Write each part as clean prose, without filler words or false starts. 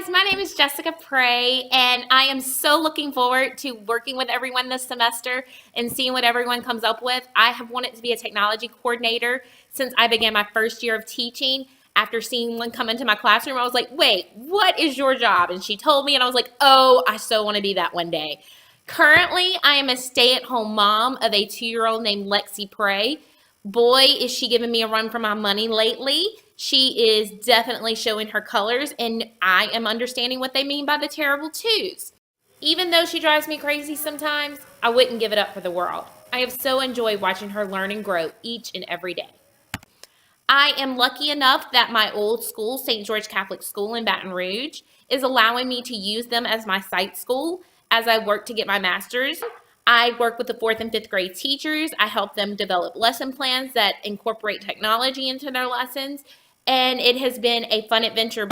My name is J.Pray, and I am so looking forward to working with everyone this semester and seeing what everyone comes up with. I have wanted to be a technology coordinator since I began my first year of teaching. After seeing one come into my classroom, I was like, wait, what is your job? And she told me, and I was like, oh, I so want to be that one day. Currently, I am a stay-at-home mom of a 2-year-old named J.Pray. Boy, is she giving me a run for my money lately. She is definitely showing her colors, and I am understanding what they mean by the terrible twos. Even though she drives me crazy sometimes, I wouldn't give it up for the world. I have so enjoyed watching her learn and grow each and every day. I am lucky enough that my old school, St. George Catholic School in Baton Rouge, is allowing me to use them as my site school as I work to get my master's. I work with the 4th and 5th grade teachers. I help them develop lesson plans that incorporate technology into their lessons, and it has been a fun adventure.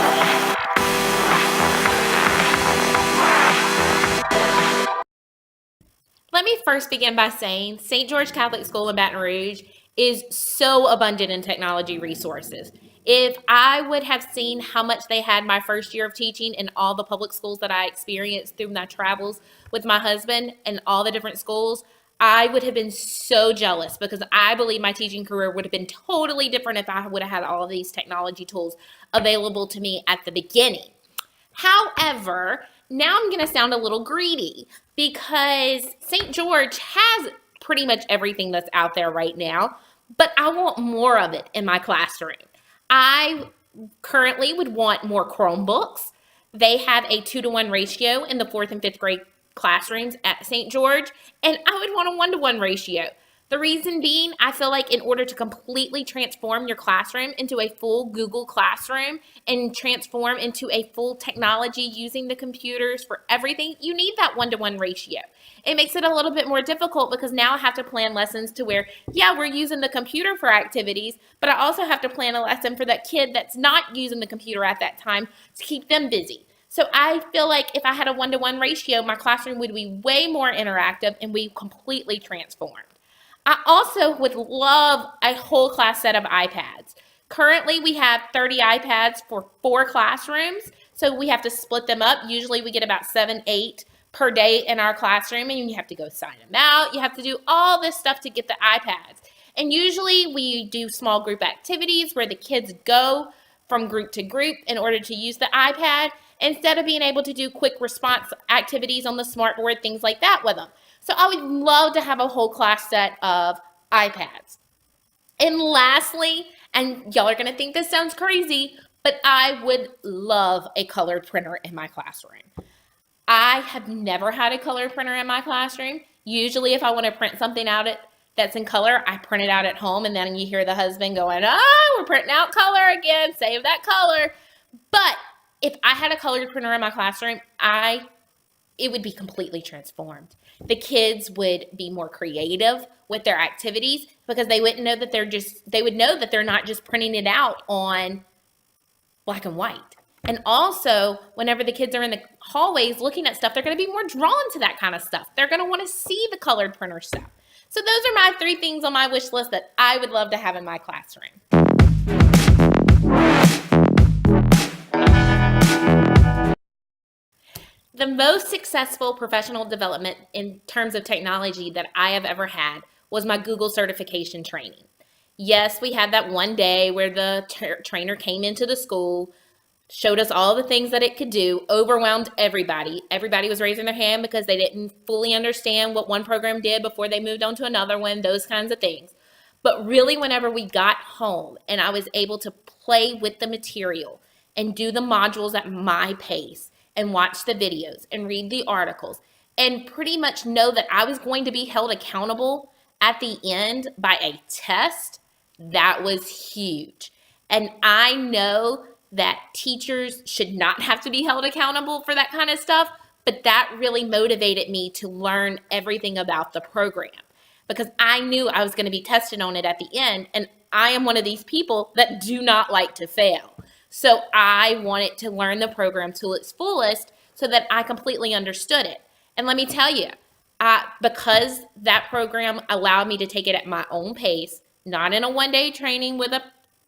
Let me first begin by saying St. George Catholic School in Baton Rouge is so abundant in technology resources. If I would have seen how much they had my first year of teaching in all the public schools that I experienced through my travels with my husband and all the different schools, I would have been so jealous because I believe my teaching career would have been totally different if I would have had all of these technology tools available to me at the beginning. However, now I'm going to sound a little greedy because St. George has pretty much everything that's out there right now, but I want more of it in my classroom. I currently would want more Chromebooks. They have a 2-to-1 ratio in the 4th and 5th grade classrooms at St. George, and I would want a 1-to-1 ratio. The reason being, I feel like in order to completely transform your classroom into a full Google Classroom and transform into a full technology using the computers for everything, you need that 1-to-1 ratio. It makes it a little bit more difficult because now I have to plan lessons to where, yeah, we're using the computer for activities, but I also have to plan a lesson for that kid that's not using the computer at that time to keep them busy. So I feel like if I had a 1-to-1 ratio, my classroom would be way more interactive and be completely transformed. I also would love a whole class set of iPads. Currently, we have 30 iPads for 4 classrooms, so we have to split them up. Usually, we get about 7, 8 per day in our classroom, and you have to go sign them out. You have to do all this stuff to get the iPads. And usually, we do small group activities where the kids go from group to group in order to use the iPad instead of being able to do quick response activities on the smartboard, things like that with them. So I would love to have a whole class set of iPads. And lastly, and y'all are going to think this sounds crazy, but I would love a colored printer in my classroom. I have never had a colored printer in my classroom. Usually if I want to print something out that's in color, I print it out at home, and then you hear the husband going, oh, we're printing out color again, save that color. But if I had a colored printer in my classroom, it would be completely transformed. The kids would be more creative with their activities because they wouldn't know that they would know that they're not just printing it out on black and white. And also, whenever the kids are in the hallways looking at stuff, they're going to be more drawn to that kind of stuff. They're going to want to see the colored printer stuff. So those are my 3 things on my wish list that I would love to have in my classroom. The most successful professional development in terms of technology that I have ever had was my Google certification training. Yes, we had that one day where the trainer came into the school, showed us all the things that it could do, overwhelmed everybody. Everybody was raising their hand because they didn't fully understand what one program did before they moved on to another one, those kinds of things. But really, whenever we got home and I was able to play with the material and do the modules at my pace and watch the videos and read the articles and pretty much know that I was going to be held accountable at the end by a test, that was huge. And I know that teachers should not have to be held accountable for that kind of stuff, but that really motivated me to learn everything about the program because I knew I was going to be tested on it at the end. And I am one of these people that do not like to fail. So I wanted to learn the program to its fullest so that I completely understood it. And let me tell you, because that program allowed me to take it at my own pace, not in a one-day training with a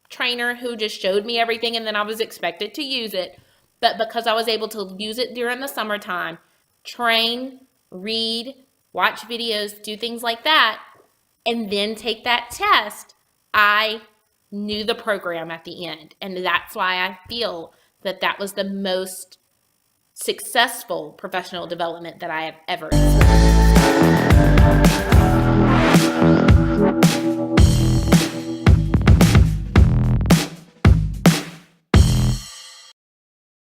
trainer who just showed me everything and then I was expected to use it, but because I was able to use it during the summertime, train, read, watch videos, do things like that, and then take that test, I knew the program at the end. And that's why I feel that that was the most successful professional development that I have ever experienced.